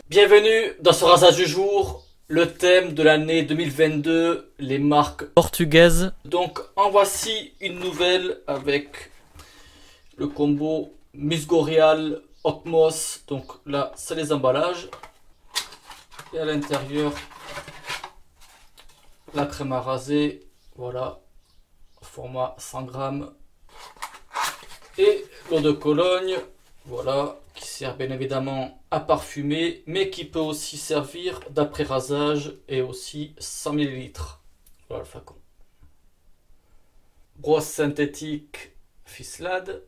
Bienvenue dans ce rasage du jour, le thème de l'année 2022, les marques portugaises. Donc en voici une nouvelle avec le combo Musgorial Ocmos. Donc là c'est les emballages. Et à l'intérieur la crème à raser, voilà, format 100 grammes. Et l'eau de Cologne, voilà, qui sert bien évidemment à parfumer, mais qui peut aussi servir d'après rasage et aussi 100 ml. Voilà le flacon. Brosse synthétique Fislade.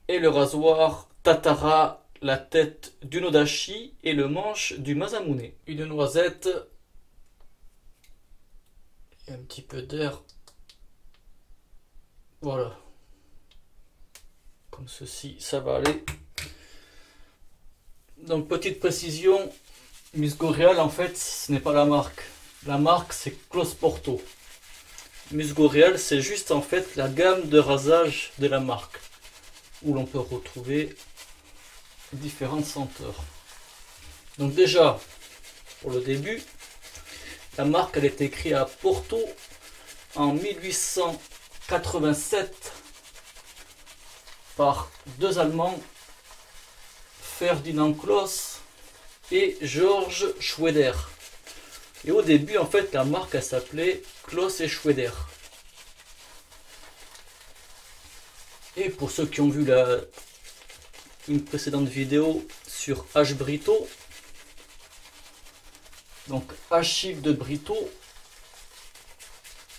Et le rasoir Tatara, la tête du Nodashi et le manche du Masamune. Une noisette. Et un petit peu d'air. Voilà. Comme ceci, ça va aller. Donc petite précision, Musgorial en fait ce n'est pas la marque. La marque c'est Closporto. Musgorial c'est juste en fait la gamme de rasage de la marque. Où l'on peut retrouver différentes senteurs. Donc déjà, pour le début, la marque elle est écrite à Porto en 1887 par deux Allemands, Ferdinand Kloss et George Schweder. Et au début, en fait, la marque elle s'appelait Kloss et Schweder. Et pour ceux qui ont vu une précédente vidéo sur H. Brito, donc Achille de Brito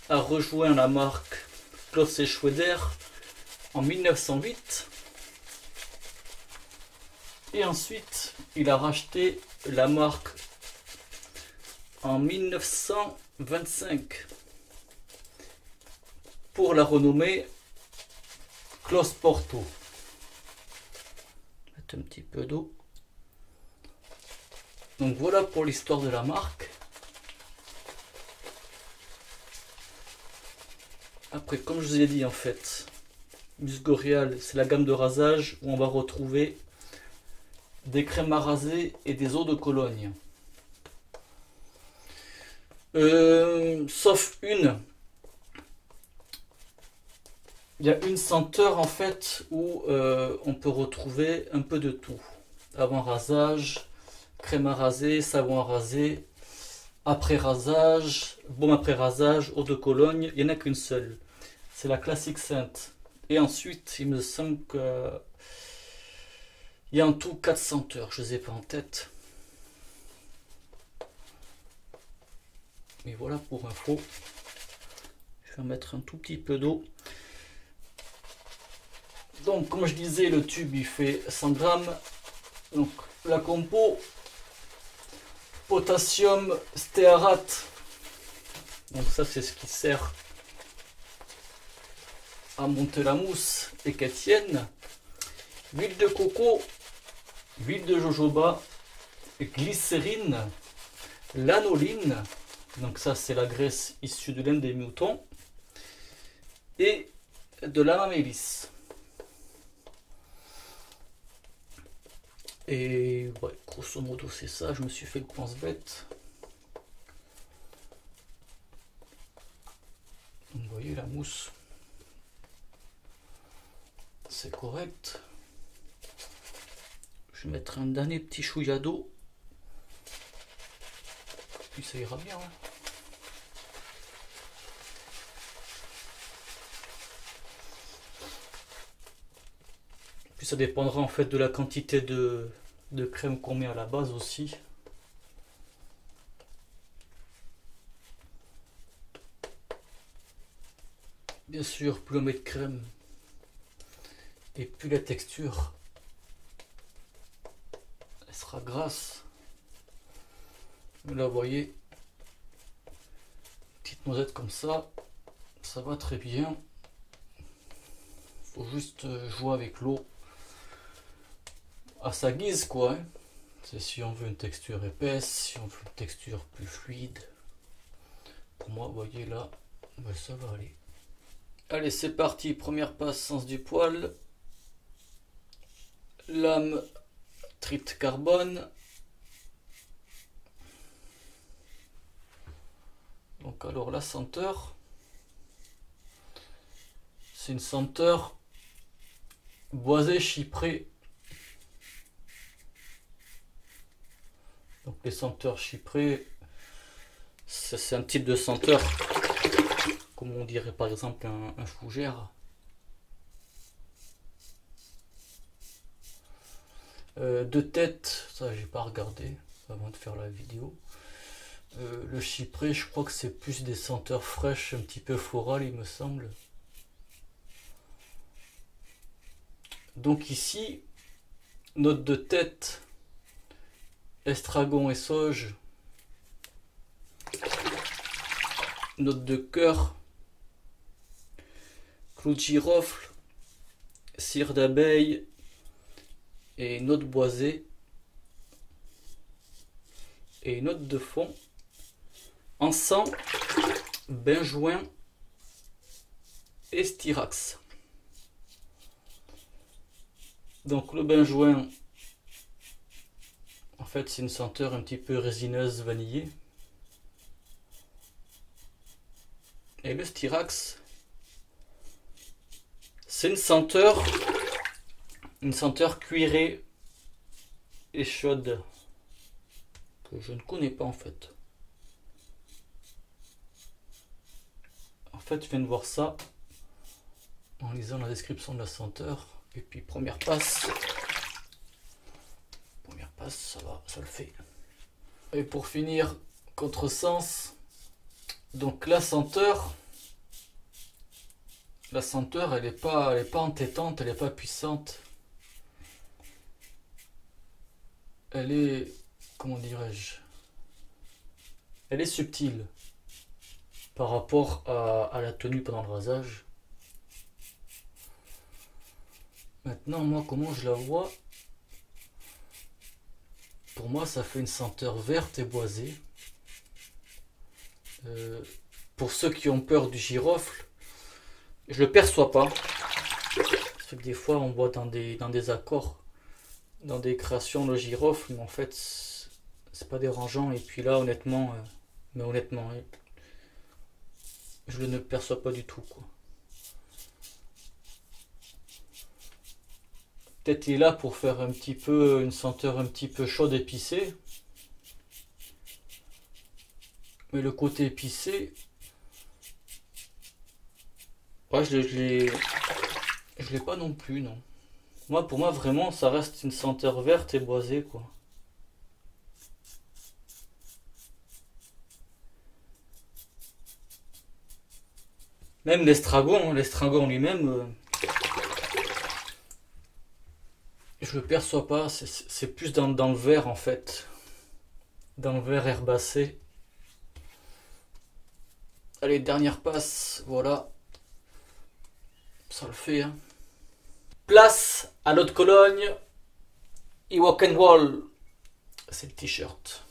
a rejoint la marque Kloss et Schweder en 1908. Et ensuite, il a racheté la marque en 1925 pour la renommer Closporto. Mettre un petit peu d'eau. Donc voilà pour l'histoire de la marque. Après, comme je vous ai dit en fait, Musgorial, c'est la gamme de rasage où on va retrouver des crèmes à raser et des eaux de Cologne. Sauf une. Il y a une senteur en fait où on peut retrouver un peu de tout. Avant rasage, crème à raser, savon à raser, après rasage, baume après rasage, eau de Cologne. Il n'y en a qu'une seule. C'est la classique sainte. Et ensuite, il me semble que il y a en tout 4 senteurs, je ne les ai pas en tête. Mais voilà pour info. Je vais mettre un tout petit peu d'eau. Donc comme je disais, le tube il fait 100 grammes. Donc la compo, potassium stéarate. Donc ça c'est ce qui sert à monter la mousse et qu'elle tienne. Huile de coco, huile de jojoba, glycérine, lanoline, donc ça c'est la graisse issue de laine des moutons, et de l'anamélis. Et ouais, grosso modo c'est ça, je me suis fait le pense-bête. Vous voyez la mousse, c'est correct. Je vais mettre un dernier petit chouïa d'eau. Puis ça ira bien. Hein. Puis ça dépendra en fait de la quantité de crème qu'on met à la base aussi. Bien sûr, plus on met de crème et plus la texture sera grasse. Là vous voyez, petite noisette comme ça va très bien. Faut juste jouer avec l'eau à sa guise quoi. Hein. C'est si on veut une texture épaisse, si on veut une texture plus fluide. Pour moi vous voyez là, ben, ça va aller. Allez c'est parti, première passe sens du poil. Lame trite carbone, Donc alors la senteur, c'est une senteur boisé chypré. Donc les senteurs chyprées, c'est un type de senteur, comme on dirait par exemple un fougère. De tête, ça j'ai pas regardé avant de faire la vidéo. Le chypré, je crois que c'est plus des senteurs fraîches, un petit peu florales il me semble. Donc ici, note de tête, estragon et sauge. Note de cœur, clou de girofle, cire d'abeille et note boisée. Et note de fond, encens, benjoin et styrax. Donc le benjoin, en fait c'est une senteur un petit peu résineuse vanillée. Et le styrax, c'est une senteur cuirée et chaude que je ne connais pas en fait. En fait, je viens de voir ça en lisant la description de la senteur. Et puis première passe, ça va, ça le fait. Et pour finir, contresens. Donc la senteur, elle est pas entêtante, elle est pas puissante. Elle est, comment dirais-je, elle est subtile par rapport à la tenue pendant le rasage. Maintenant, moi, comment je la vois? Pour moi, ça fait une senteur verte et boisée. Pour ceux qui ont peur du girofle, je le perçois pas. Parce que des fois, on voit dans des accords, dans des créations, le girofle, mais en fait, c'est pas dérangeant. Et puis là, honnêtement, je ne le perçois pas du tout, quoi. Peut-être il est là pour faire un petit peu une senteur un petit peu chaude épicée. Mais le côté épicé, ouais, je l'ai pas non plus, non. Moi, pour moi, vraiment, ça reste une senteur verte et boisée, quoi. Même l'estragon lui-même, je le perçois pas. C'est plus dans le vert, en fait. Dans le vert herbacé. Allez, dernière passe, voilà. Ça le fait, hein. Place à l'eau de Cologne. Et walk and roll. C'est le t-shirt.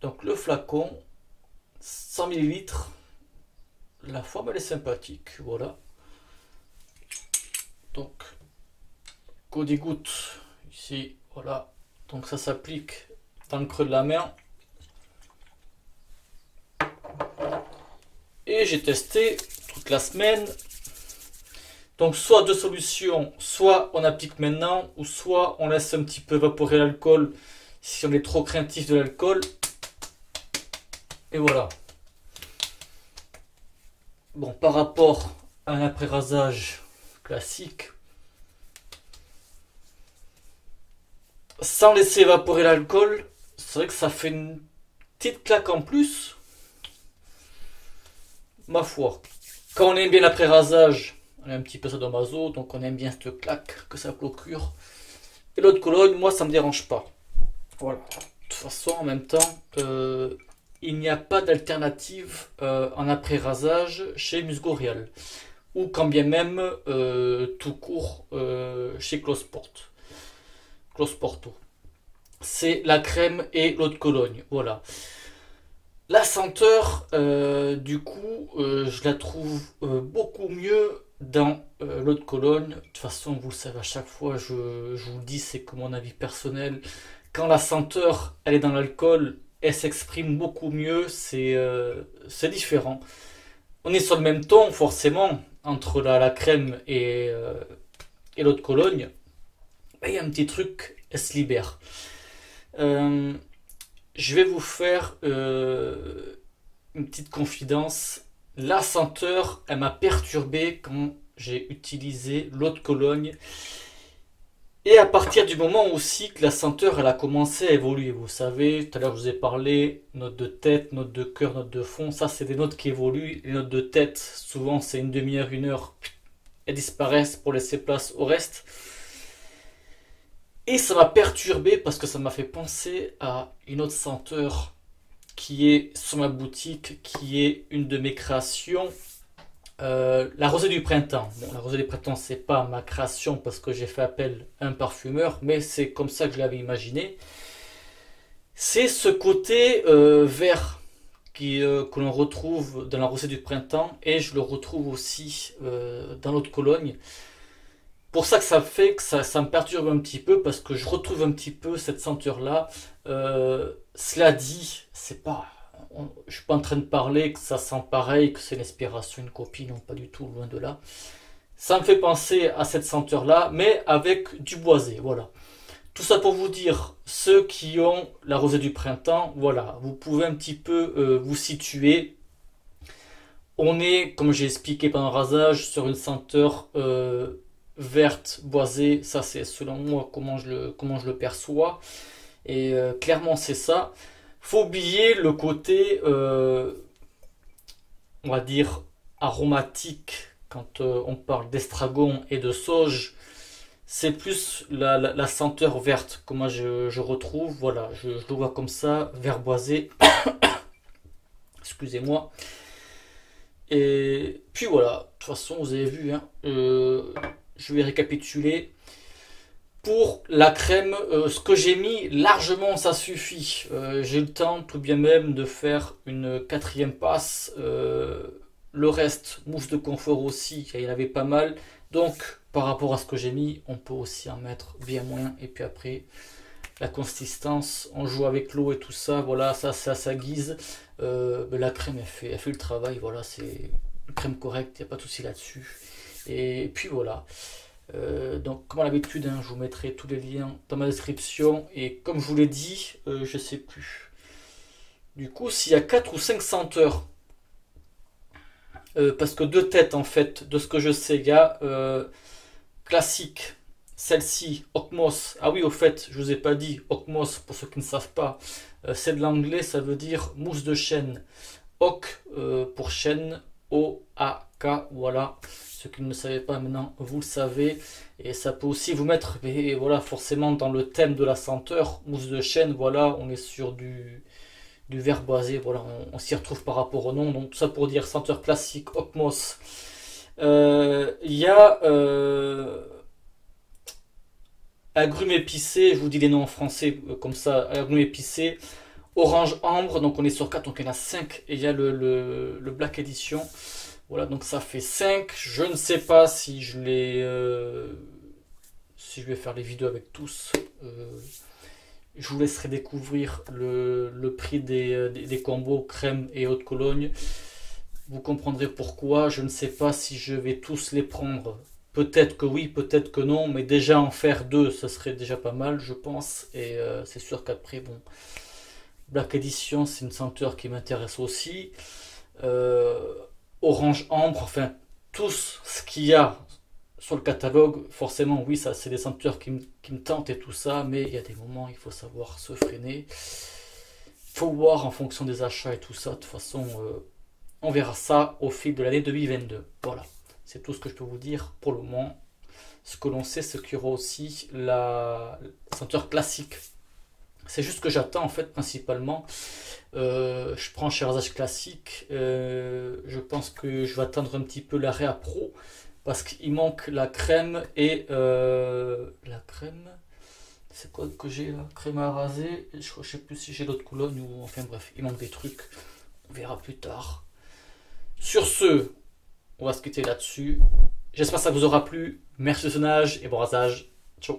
Donc le flacon, 100 ml. La forme elle est sympathique, voilà. Donc, Cody-goutte, ici, voilà. Donc ça s'applique dans le creux de la main. Et j'ai testé toute la semaine. Donc soit deux solutions, soit on applique maintenant, ou soit on laisse un petit peu évaporer l'alcool si on est trop craintif de l'alcool. Et voilà. Bon, par rapport à un après-rasage classique, sans laisser évaporer l'alcool, c'est vrai que ça fait une petite claque en plus. Ma foi, quand on aime bien l'après-rasage, on a un petit peu sadomaso, donc on aime bien cette claque que ça procure. Et l'eau de Cologne, moi ça me dérange pas. Voilà. De toute façon, en même temps, il n'y a pas d'alternative en après-rasage chez Musgorial. Ou quand bien même tout court chez Closporto. C'est la crème et l'eau de Cologne. Voilà. La senteur, du coup, je la trouve beaucoup mieux dans l'eau de Cologne. De toute façon, vous le savez, à chaque fois, je vous le dis, c'est que mon avis personnel. Quand la senteur, elle est dans l'alcool, elle s'exprime beaucoup mieux, c'est différent. On est sur le même ton, forcément, entre la crème et l'eau de Cologne. Il y a un petit truc, elle se libère. Euh, je vais vous faire une petite confidence. La senteur, elle m'a perturbé quand j'ai utilisé l'eau de Cologne. Et à partir du moment aussi que la senteur elle a commencé à évoluer, vous savez, tout à l'heure je vous ai parlé, notes de tête, notes de cœur, notes de fond, ça c'est des notes qui évoluent. Les notes de tête, souvent c'est une demi-heure, une heure, elles disparaissent pour laisser place au reste. Et ça m'a perturbé parce que ça m'a fait penser à une autre senteur qui est sur ma boutique, qui est une de mes créations. La rosée du printemps. Bon, la rosée du printemps, c'est pas ma création parce que j'ai fait appel à un parfumeur, mais c'est comme ça que je l'avais imaginé. C'est ce côté vert que l'on retrouve dans la rosée du printemps et je le retrouve aussi dans l'eau de Cologne. Pour ça que ça fait que ça me perturbe un petit peu parce que je retrouve un petit peu cette senteur-là. Cela dit, c'est pas. Je suis pas en train de parler que ça sent pareil, que c'est une inspiration, une copie, non pas du tout, loin de là. Ça me fait penser à cette senteur-là, mais avec du boisé, voilà. Tout ça pour vous dire, ceux qui ont la rosée du printemps, voilà, vous pouvez un petit peu vous situer. On est, comme j'ai expliqué pendant le rasage, sur une senteur verte, boisée, ça c'est selon moi comment je le perçois. Et clairement c'est ça. Faut oublier le côté, on va dire, aromatique quand on parle d'estragon et de sauge. C'est plus la senteur verte que moi je retrouve. Voilà, je le vois comme ça, vert boisé. Excusez-moi. Et puis voilà, de toute façon, vous avez vu, hein, je vais récapituler. Pour la crème, ce que j'ai mis, largement ça suffit. J'ai eu le temps tout bien même de faire une quatrième passe. Le reste, mousse de confort aussi, il y en avait pas mal. Donc par rapport à ce que j'ai mis, on peut aussi en mettre bien moins. Et puis après, la consistance, on joue avec l'eau et tout ça. Voilà, ça c'est à sa guise. La crème, elle fait le travail. Voilà, c'est une crème correcte, il n'y a pas de souci là-dessus. Et puis voilà. Donc comme à l'habitude, hein, je vous mettrai tous les liens dans ma description et comme je vous l'ai dit, je sais plus du coup s'il y a 4 ou 5 senteurs, parce que deux têtes en fait de ce que je sais, il y a classique, celle-ci, Okmos. Ah oui, au fait, je vous ai pas dit, Okmos, pour ceux qui ne savent pas, c'est de l'anglais, ça veut dire mousse de chêne. Ok pour chêne, O-A-K, voilà. Ceux qui ne le savaient pas maintenant, vous le savez. Et ça peut aussi vous mettre, et voilà, forcément dans le thème de la senteur, mousse de chêne, voilà, on est sur du vert boisé, voilà, on s'y retrouve par rapport au nom. Donc tout ça pour dire senteur classique, Okmos. Il y a agrumes épicés, je vous dis les noms en français comme ça, agrumes épicés, orange ambre, donc on est sur 4, donc il y en a 5, et il y a le Black Edition. Voilà, donc ça fait 5. Je ne sais pas si je vais faire les vidéos avec tous. Je vous laisserai découvrir le prix des combos crème et eau de Cologne. Vous comprendrez pourquoi. Je ne sais pas si je vais tous les prendre. Peut-être que oui, peut-être que non. Mais déjà en faire 2, ça serait déjà pas mal, je pense. Et c'est sûr qu'après, bon, Black Edition, c'est une senteur qui m'intéresse aussi. Orange ambre, enfin tout ce qu'il y a sur le catalogue, forcément oui, ça c'est des senteurs qui me tentent et tout ça, mais il y a des moments il faut savoir se freiner, il faut voir en fonction des achats et tout ça. De toute façon on verra ça au fil de l'année 2022. Voilà, c'est tout ce que je peux vous dire pour le moment. Ce que l'on sait, c'est qu'il y aura aussi la senteur classique. C'est juste que j'attends en fait principalement. Je prends chez Rasage Classique. Je pense que je vais attendre un petit peu l'arrêt à Pro parce qu'il manque la crème et la crème. C'est quoi que j'ai là? Crème à raser. Je sais plus si j'ai l'autre Cologne ou enfin bref, il manque des trucs. On verra plus tard. Sur ce, on va se quitter là-dessus. J'espère que ça vous aura plu. Merci de son âge et bon rasage. Ciao.